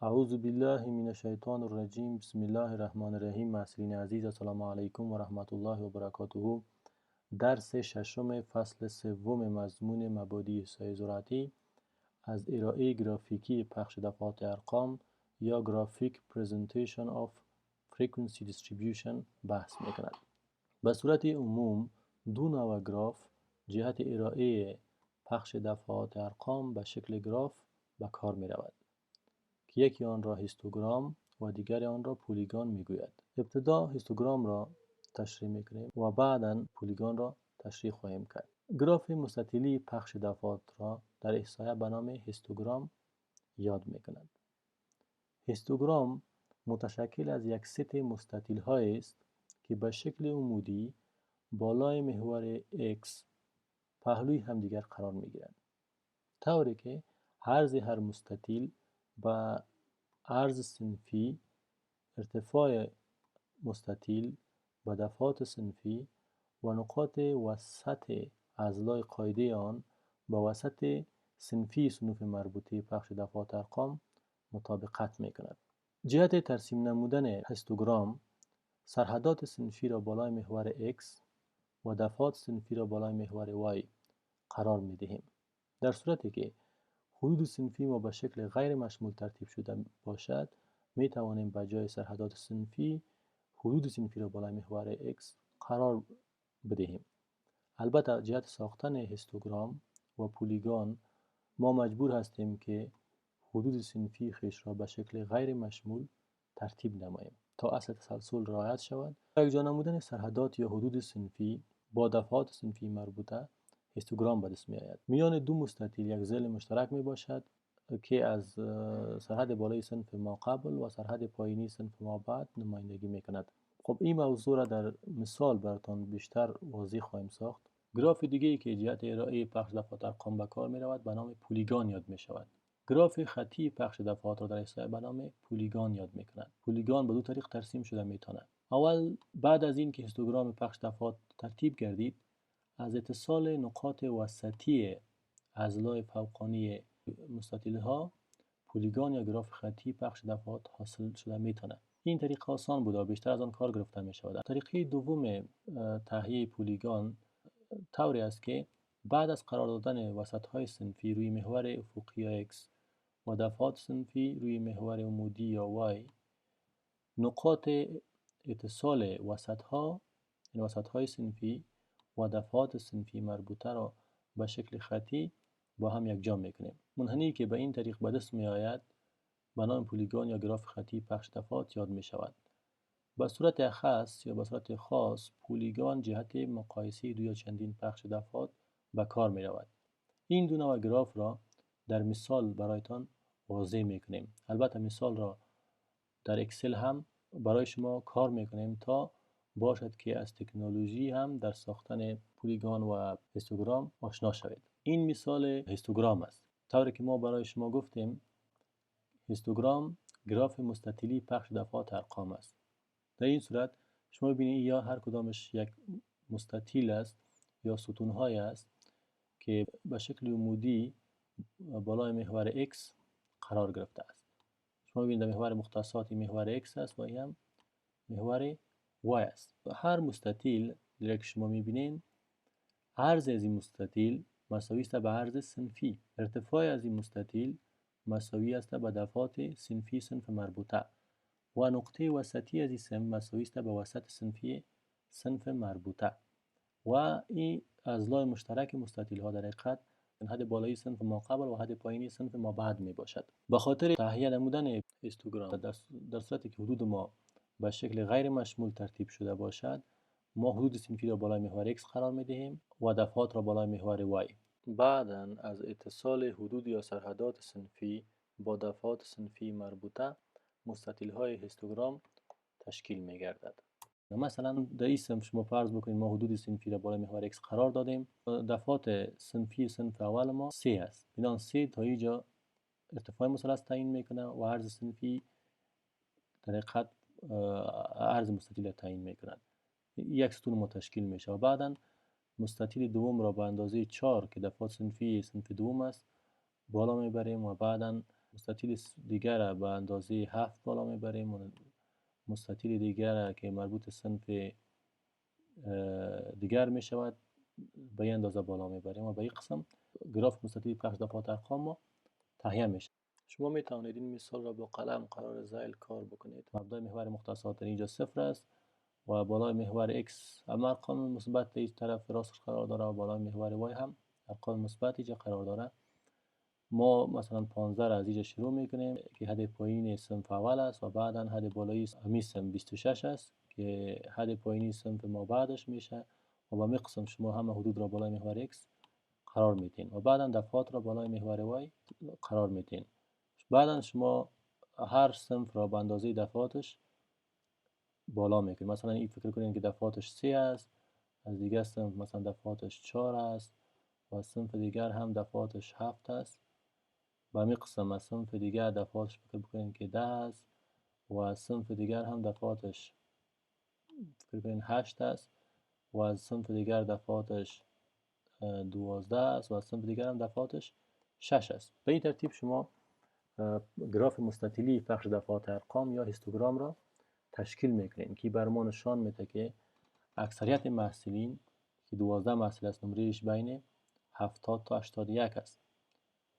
اعوذ بالله من الشیطان الرجیم. بسم الله الرحمن الرحیم. محصلین عزیز، السلام علیکم و رحمت الله و برکاته. درس ششم فصل سوم مضمون مبادی احصای ذراتی از ارائه گرافیکی پخش دفعات ارقام یا گرافیک presentation of frequency distribution بحث میکند. به صورت عموم دو نوع گراف جهت ارائه پخش دفعات ارقام به شکل گراف به کار می رود که یکی آن را هیستوگرام و دیگر آن را پولیگان میگوید. ابتدا هیستوگرام را تشریح میکنیم و بعدا پولیگان را تشریح خواهیم کرد. گراف مستطیلی پخش دفعات را در احصایه به نام هیستوگرام یاد میکنند. هیستوگرام متشکل از یک ست مستطیل های است که به شکل عمودی بالای محور X پهلوی همدیگر قرار میگیرند، طوری که عرض هر مستطیل با عرض صنفی، ارتفاع مستطیل با دفعات صنفی و نقاط وسط اضلاع قاعده آن با وسط صنفی صنوف مربوطه پخش دفعات ارقام مطابقت میکند. جهت ترسیم نمودن هیستوگرام سرحدات صنفی را بالای محور X و دفعات صنفی را بالای محور Y قرار میدهیم. در صورتی که حدود صنفی ما به شکل غیر مشمول ترتیب شده باشد، می توانیم به جای سرحدات صنفی حدود صنفی را بالای محور X قرار بدهیم. البته جهت ساختن هیستوگرام و پولیگان ما مجبور هستیم که حدود صنفی خیش را به شکل غیر مشمول ترتیب نماییم تا اصل تسلسل رعایت شود. یک جا نمودن سرحدات یا حدود صنفی با دفعات صنفی مربوطه هیستوگرام به دست می آید. میان دو مستطیل یک ضلع مشترک می باشد که از سرحد بالای صنف ما قبل و سرحد پایینی صنف ما بعد نمایندگی می کند. خب این موضوع را در مثال براتان بیشتر واضح خواهیم ساخت. گراف دیگه که جهت ارائه پخش دفعات ارقام به کار می رود به نام پولیگان یاد می شود. گراف خطی پخش دفعات را در احصایه به نام پولیگان یاد می کنند. پولیگان به دو طریق ترسیم شده می تواند. اول بعد از این که هیستوگرام پخش دفعات ترتیب گردید، از اتصال نقاط وسطی اضلاع فوقانی مستطیل ها پولیگان یا گراف خطی پخش دفعات حاصل شده میتونه. این طریق آسان بود و بیشتر از آن کار گرفته می شود. طریقه دوم تهیه پولیگان طوری است که بعد از قرار دادن وسط های صنفی روی محور افقی X و دفعات صنفی روی محور عمودی یا Y، نقاط اتصال وسط ها، این وسط های صنفی و دفعات صنفی مربوطه را به شکل خطی با هم یکجا میکنیم. منحنی که به این طریق به دست می آید به نام پولیگان یا گراف خطی پخش دفعات یاد می شود. به صورت اخص یا به صورت خاص پولیگان جهت مقایسه دو یا چندین پخش دفعات به کار می رود. این دو نوع گراف را در مثال برایتان واضح می کنیم. البته مثال را در اکسل هم برای شما کار می کنیم تا باشد که از تکنولوژی هم در ساختن پولیگان و هیستوگرام آشنا شوید. این مثال هیستوگرام است. طوری که ما برای شما گفتیم هیستوگرام گراف مستطیلی پخش دفعات ارقام است. در این صورت شما ببینید یا هر کدامش یک مستطیل است یا ستونهای است که به شکل عمودی بالای محور X قرار گرفته است. شما ببینید محور مختصاتی محور X است و این هم محور Y است. و هر مستطیل که شما میبینید عرض از این مستطیل مساوی است به عرض صنفی، ارتفاع از این مستطیل مساوی است به دفعات صنفی صنف مربوطه و نقطه وسطی از این صنف مساوی است به وسط صنفی صنف مربوطه و این اضلاع مشترک مستطیل ها در حقیقت حد بالایی صنف ما قبل و حد پایینی صنف ما بعد می باشد. به خاطر تهیه نمودن هیستوگرام در صورتی که حدود ما به شکل غیر مشمول ترتیب شده باشد، ما حدود صنفی را بالای محور X قرار می دهیم و دفعات را بالای محور Y. بعداً از اتصال حدود یا سرحدات صنفی با دفعات صنفی مربوطه مستطیل های هیستوگرام تشکیل می گردد. مثلا در این صنف شما فرض بکنید ما حدود صنفی را بالای محور X قرار دادیم. دفعات صنفی صنف اول ما 3 است. بنابراین 3 تا اینجا ارتفاع مثلث تعیین میکنه و عرض صنفی در حقیقت عرض مستطیل تعیین میکند. یک ستون ما تشکیل میشه و بعدا مستطیل دوم را به اندازه 4 که دفعات صنفی صنف دوم است بالا میبریم و بعدا مستطیل دیگر را به اندازه 7 بالا میبریم، مستطیل دیگر که مربوط صنف دیگر می شود به این اندازه بالا میبریم و به این قسم گراف مستطیل پخش دفعات ارقام ما تهیه میشه. شما می توانید این مثال را با قلم قرار زیل کار بکنید. مبدأ محور مختصات در اینجا 0 است و بالای محور x هم ارقام مثبت در طرف راستش قرار داره و بالای محور y هم ارقام مثبت اینجا قرار داره. ما مثلا 15 را از اینجا شروع میکنیم که حد پایینی صنف اول است و بعدا حد بالایی همی صنف 26 است که حد پایینی صنف ما بعدش میشه و با می قسم شما همه حدود را بالای محور x قرار میدین و بعدا دفعات را بالای محور y قرار میدین. بعدا شما هر صنف را به اندازه دفعاتش بالا میکنید. مثلا این فکر کنید که دفعاتش 3 است، از دیگر صنف مثلا دفعاتش 4 است و صنف دیگر هم دفعاتش 7 است. و همین قسم از صنف دیگر دفعاتش فکر بکنید که 10 است و از صنف دیگر هم دفعاتش فکر کنید 8 است و از صنف دیگر دفعاتش 12 است و از صنف دیگر هم دفعاتش 6 است. به این ترتیب شما گراف مستطیلی پخش دفعات ارقام یا هیستوگرام را تشکیل میکنین که بر ما نشان میده که اکثریت محصلین که 12 محصل است نمرهش بین 70 تا 81 است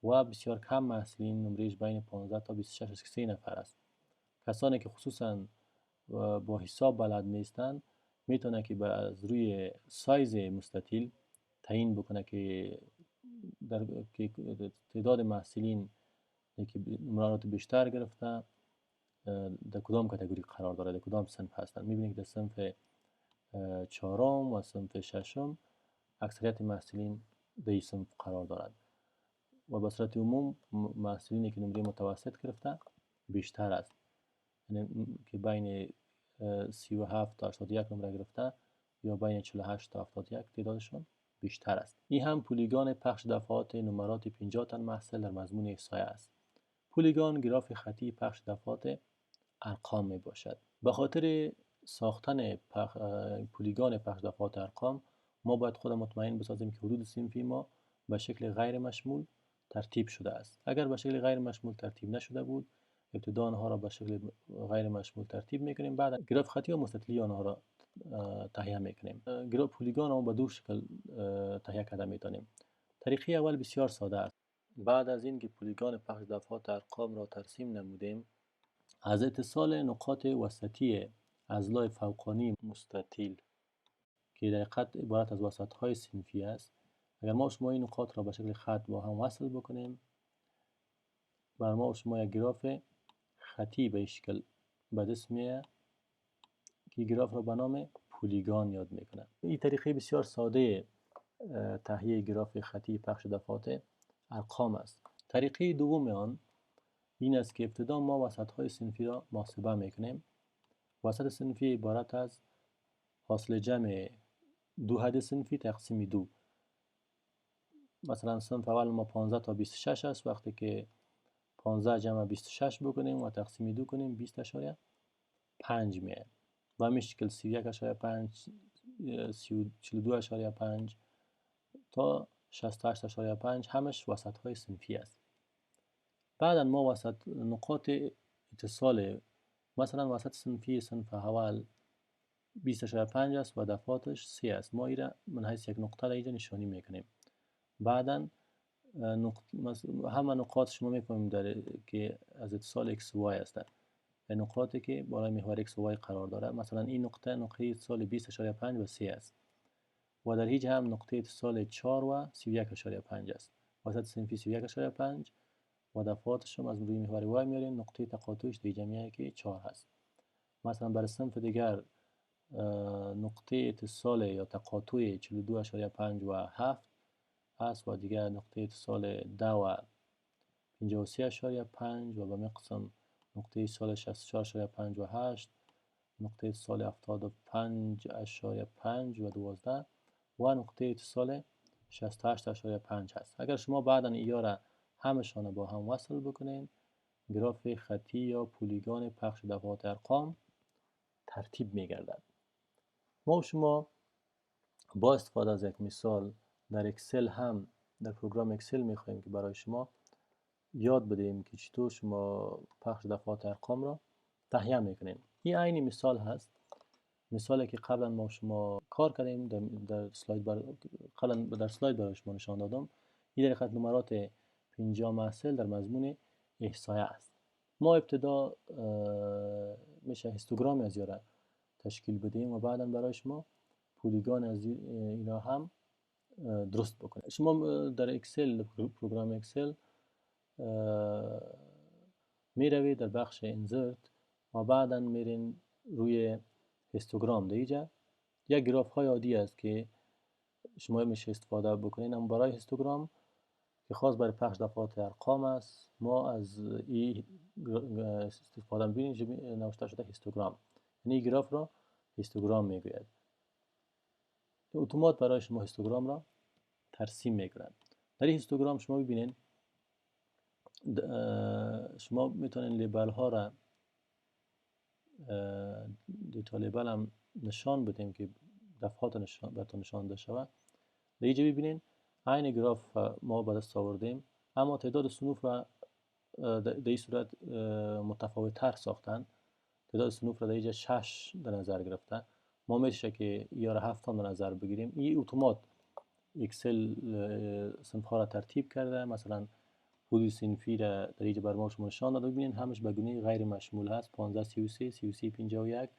و بسیار کم محصلین نمرهش بین 15 تا 26 است که 3 نفر است. کسانی که خصوصا با حساب بلد نیستند میتونه که از روی سایز مستطیل تعیین بکنه که تعداد محصلین که نمرات بیشتر گرفته در کدام کاتگوری قرار داره، در کدام صنف هستند. میبینید که در صنف چهارم و صنف ششم اکثریت محصلین در این صنف قرار دارد و به صورت عموم محصلینی که نمره متوسط گرفته بیشتر است، یعنی که بین 37 تا 81 نمره گرفته یا بین 48 تا 71 تعدادشون بیشتر است. این هم پولیگان پخش دفعات نمرات 50 تن محصل در مضمون احصایه است. پولیگان گراف خطی پخش دفعات ارقام می باشد. به خاطر ساختن پولیگان پخش دفعات ارقام ما باید خود مطمئن بسازیم که حدود صنفی ما به شکل غیر مشمول ترتیب شده است. اگر به شکل غیر مشمول ترتیب نشده بود ابتدا آنها را به شکل غیر مشمول ترتیب میکنیم، بعد گراف خطی و مستطیلی آنها را تهیه میکنیم. گراف پولیگان را به دو شکل تهیه کرده میتونیم. طریقه اول بسیار ساده است. بعد از اینکه پولیگان پخش دفعات ارقام را ترسیم نمودیم، از اتصال نقاط وسطی اضلاع فوقانی مستطیل که در حقیقت عبارت از وسط‌های صنفی است، اگر ما شما این نقاط را به شکل خط با هم وصل بکنیم، بر ما شما یک گراف خطی به شکل به دست میاد که گراف را به نام پولیگان یاد میکنه. این طریقه بسیار ساده تهیه گراف خطی پخش دفعات ارقام است. طریقه دوم آن این است که ابتدا ما وسط‌های صنفی را محاسبه میکنیم. وسط صنفی عبارت از حاصل جمع دو حد صنفی تقسیم 2. مثلا صنف اول ما 15 تا 26 است، وقتی که 15 جمع 26 بکنیم و تقسیم 2 کنیم 20.5 میاد و همین شکل 31.5 42.5 تا 68.5 همش وسط های صنفی است. بعدا ما وسط نقاط اتصال، مثلا وسط صنفی صنف اول 20.5 است و دفعاتش 3 است، ما ایره من حیث یک نقطه را اینجا نشانی میکنیم. بعدا همه نقاط شما میفهمیم که از اتصال x و y هستند، نقاطی که بالای محور x و y قرار داره. مثلا این نقطه اتصال 20.5 و 3 است و در هیچ هم نقطه اتصال 4 و 31.5 است. وسط صنفی 31.5 و دفعاتش هم از روی محور y میاریم، نقطه تقاطعش در جمعیه که 4 هست. مثلا برای صنف دیگر نقطه اتصال یا تقاطع 42.5 و 7 است و دیگر نقطه اتصال 10 و 53.5 و به مقسم نقطه اتصال 64.5 و 8، نقطه اتصال 75.5 و 12 و نقطه اتصال 68.5 هست. اگر شما بعدا اینا را همشان با هم وصل بکنین، گراف خطی یا پولیگان پخش دفعات ارقام ترتیب میگردد. ما و شما با استفاده از یک مثال در اکسل هم در پروگرام اکسل میخواهیم که برای شما یاد بدهیم که چطور شما پخش دفعات ارقام را تهیه میکنین. این عینی مثال هست، مثالی که قبلا ما شما کار کردیم در سلاید قبلا در سلاید برای شما نشان دادم. این در خط نمرات 50 محصول در مضمون احصایه است. ما ابتدا میشه هیستوگرامی از را تشکیل بدیم و بعدا برای شما پولیگان از اینا هم درست بکنید. شما در اکسل، پروگرام اکسل می روید در بخش انزرت و بعدا میرین روی هیستوگرام. در اینجا یک گراف های عادی است که شما میشه استفاده بکنین، اما برای هیستوگرام که خاص برای پخش دفعات ارقام است ما از این استفاده می‌کنیم که نوشته شده هیستوگرام، یعنی گراف را هیستوگرام میگوید. اتومات برای شما هیستوگرام را ترسیم میکنند. در این هیستوگرام شما ببینید شما میتونید لیبل ها را دیتا لیبل هم نشان بدیم که دفعات نشان داده شود. در اینجا ببینید عین گراف ما به دست آوردیم، اما تعداد صنوف را در این صورت متفاوت تر ساختن. تعداد صنوف را در اینجا 6 در نظر گرفته. ما میشه که یا 7 در نظر بگیریم. این اتومات اکسل صنف ها را ترتیب کرده. مثلا حدود صنفی را در اینجا بر ما شما نشان داده. ببینید همش به گونه غیر مشمول هست. 15 33 33 51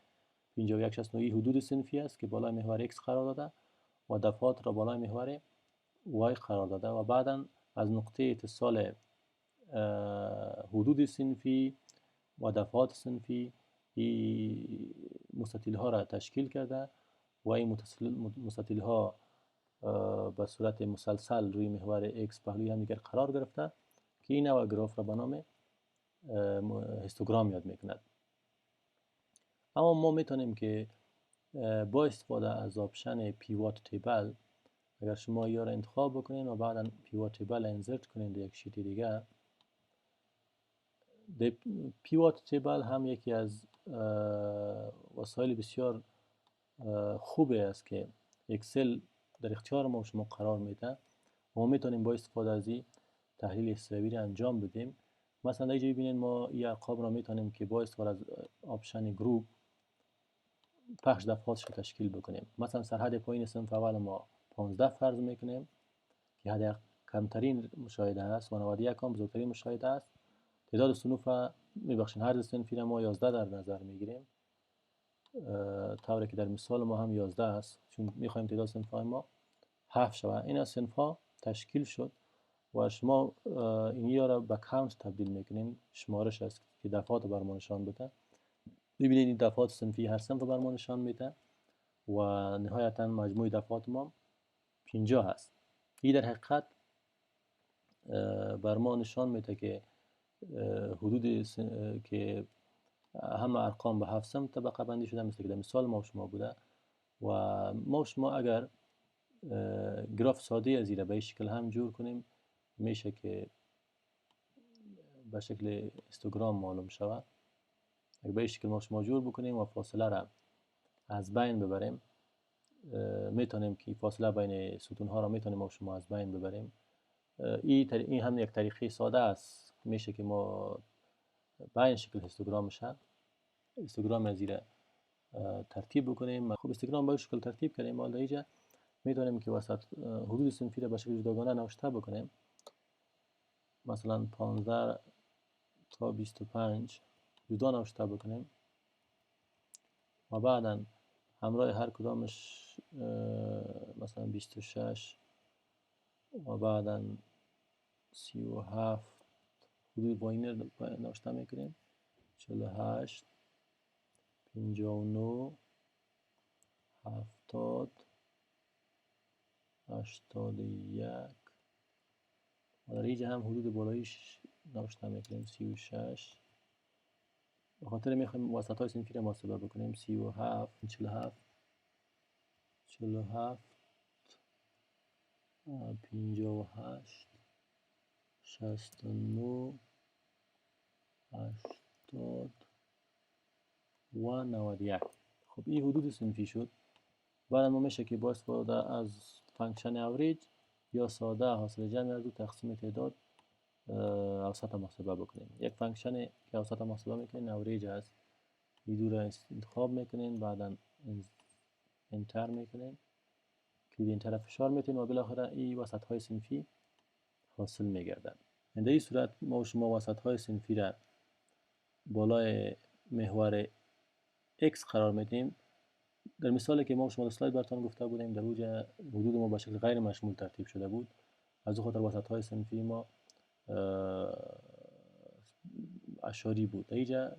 51 69 حدود صنفی است که بالای محور X قرار داده و دفعات را بالای محور Y قرار داده و بعدا از نقطه اتصال حدود صنفی و دفعات صنفی این مستطیل ها را تشکیل کرده و این مستطیل ها به صورت مسلسل روی محور X پهلوی هم دیگر قرار گرفته که این نوع گراف را به نام هیستوگرام یاد میکند. اما ما میتونیم که با استفاده از آپشن پیوت تیبل، اگر شما یا را انتخاب بکنین و بعدا پیوت تیبل انزرت کنین در یک شیت دیگه، پیوت تیبل هم یکی از وسایل بسیار خوبه است که اکسل در اختیار ما شما قرار میده. ما میتونیم با استفاده از این تحلیل حسابی را انجام بدیم. مثلا اینجا ببینید ما این ارقام را میتونیم که با استفاده از آپشن گروپ پخش دفعاتش رو تشکیل بکنیم. مثلا سرحد پایین صنف اول ما 15 فرض میکنیم که حد کمترین مشاهده است و 91 هم بزرگترین مشاهده است. تعداد صنوف میبخشین هر صنفی را ما 11 در نظر میگیریم، طوری که در مثال ما هم 11 است چون میخوایم تعداد صنف های ما 7 شود. این از صنف ها تشکیل شد و شما این را به کانت تبدیل میکنین، شمارش است که دفعات بر ما نشان بده. ببینید این دفعات صنفی هر صنف بر ما نشان میده و نهایتا مجموع دفعات ما 50 هست. این در حقیقت بر ما نشان میده که حدود که همه ارقام به 7 صنف طبقه بندی شده مثل که در مثال ما شما بوده و ما شما اگر گراف ساده از این به این شکل هم جور کنیم میشه که به شکل هیستوگرام معلوم شود. اگر به این شکل ما شما جور بکنیم و فاصله را از بین ببریم، میتونیم که فاصله بین ستون ها را میتونیم ما شما از بین ببریم. این هم یک طریقه ساده است، میشه که ما به این شکل هیستوگرام از این ترتیب بکنیم. خب هیستوگرام با شکل ترتیب کردیم، حالا اینجا میتونیم که وسط حدود صنفی را به شکل جداگانه نوشته بکنیم. مثلا 15 تا 25 جدا نوشته بکنیم و بعدا همراه هر کدامش مثلا 26 و بعدا 37 حدود با این نوشته میکنیم، 48 59 70 81 و در اینجا هم حدود بالایش نوشته میکنیم 36. به خاطر میخوایم وسط های صنفی را محاسبه بکنیم. 37 47 48 58 69 80 و 91. خب این حدود صنفی شد. بعد ما میشه که با استفاده از فانکشن اوریج یا ساده حاصل جمع از دو تقسیم تعداد اوسط محاسبه بکنیم. یک فانکشن که اوسط محاسبه میکنین اوریج است، این دو را انتخاب میکنین، بعدا انتر میکنین، کلید انتر فشار میتین و بالاخره این وسط های صنفی حاصل میگردن. در این صورت ما و شما وسط های صنفی را بالای محور x قرار میدیم. در مثالی که ما و شما در اسلاید براتون گفته بودیم، در اوج حدود ما به شکل غیر مشمول ترتیب شده بود، از او خاطر وسط های صنفی ما اشاری بود. در اینجا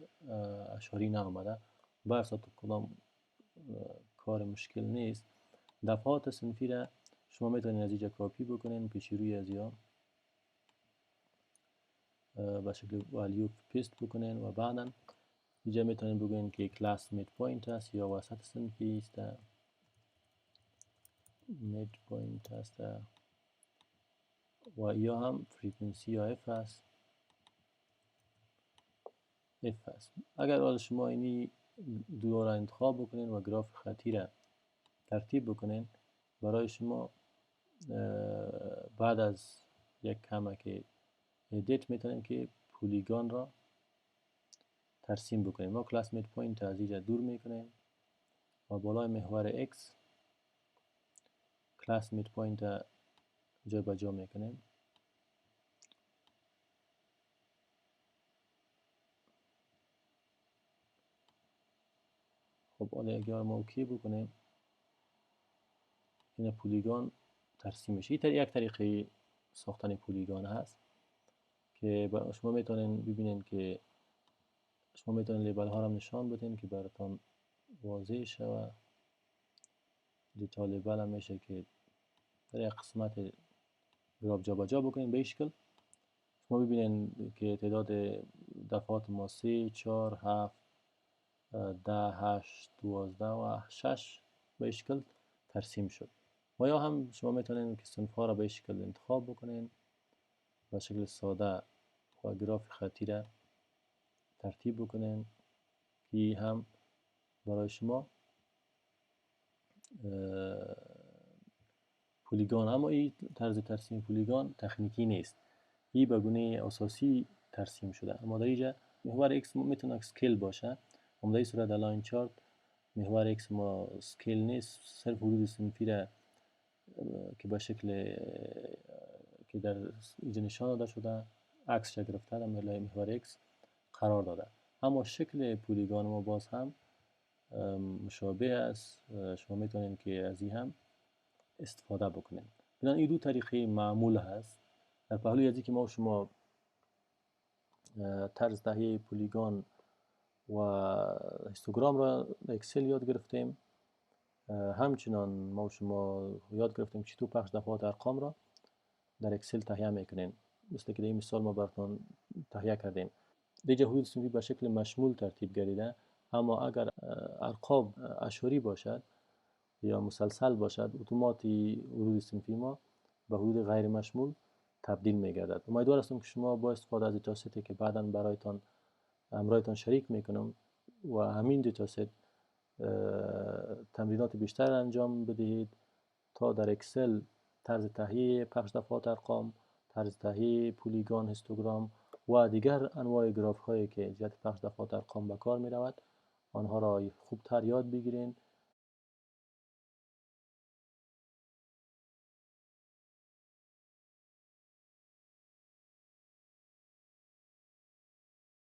اشاری نآمده، برسات کدام کار مشکل نیست. دفعات صنفی را شما میتونید از اینجا کاپی بکنین، پیشی روی از یا به شکل والیو پیست بکنین و بعدا اینجا میتونید بگوین که کلاس مید پوینت است یا وسط صنفی است، مید پوینت است و یا هم فریکونسی یا اف است، اف است. اگر حال شما اینی دو را انتخاب بکنین و گراف خطی را ترتیب بکنین، برای شما بعد از یک کمک ادیت میتونیم که پولیگان را ترسیم بکنیم. ما کلاس مید پوینت از اینجا دور میکنیم و بالای محور x کلاس مید پوینت جا به جا میکنیم. خب حالا اگر ما اوکی بکنیم، این پولیگان ترسیم میشه. این یک طریقه ساختن پولیگان هست که شما میتونین ببینین که شما میتونین لیبل ها را نشان بدین که براتون واضح شود. دیتا لیبل هم میشه که در یک قسمت گراف جا به جا بکنین به این شکل. شما ببینین که تعداد دفعات ما 3 4 7 10 8 12 و 6 به این شکل ترسیم شد. و یا هم شما میتونین که صنف ها را به این شکل انتخاب بکنین، به شکل ساده و گراف خطی را ترتیب بکنین که هم برای شما پولیگان. اما این طرز ترسیم پولیگان تکنیکی نیست، این به گونه اساسی ترسیم شده. اما در اینجا محور x میتونه اسکیل باشه، اما در این صورت الاین چارت محور x ما اسکیل نیست، صرف حدود صنفی را که به شکل که در اینجا نشان داده شده عکس گرفته در محور x قرار داده. اما شکل پولیگان ما باز هم مشابه است، شما میتونید که از این هم استفاده بکنین. بنابراین این دو طریقه معمول هست. در پهلوی از اینکه ما شما طرز تهیه پولیگان و هیستوگرام را در اکسل یاد گرفتیم، همچنان ما شما یاد گرفتیم چطور پخش دفعات ارقام را در اکسل تهیه میکنین. مثل که در این مثال ما براتون تهیه کردیم. دیگه حدود صنفی به شکل مشمول ترتیب گردیده، اما اگر ارقام اشاری باشد یا مسلسل باشد، اتوماتی حدود صنفی ما به حدود غیر مشمول تبدیل میگردد. امیدوار هستم که شما با استفاده از دیتاستی که بعدا برایتان همراهتان شریک میکنم و همین دیتاست تمرینات بیشتر انجام بدهید تا در اکسل طرز تهیه پخش دفعات ارقام، طرز تهیه پولیگان، هیستوگرام و دیگر انواع گراف هایی که جهت پخش دفعات ارقام به کار می رود آنها را خوبتر یاد بگیرین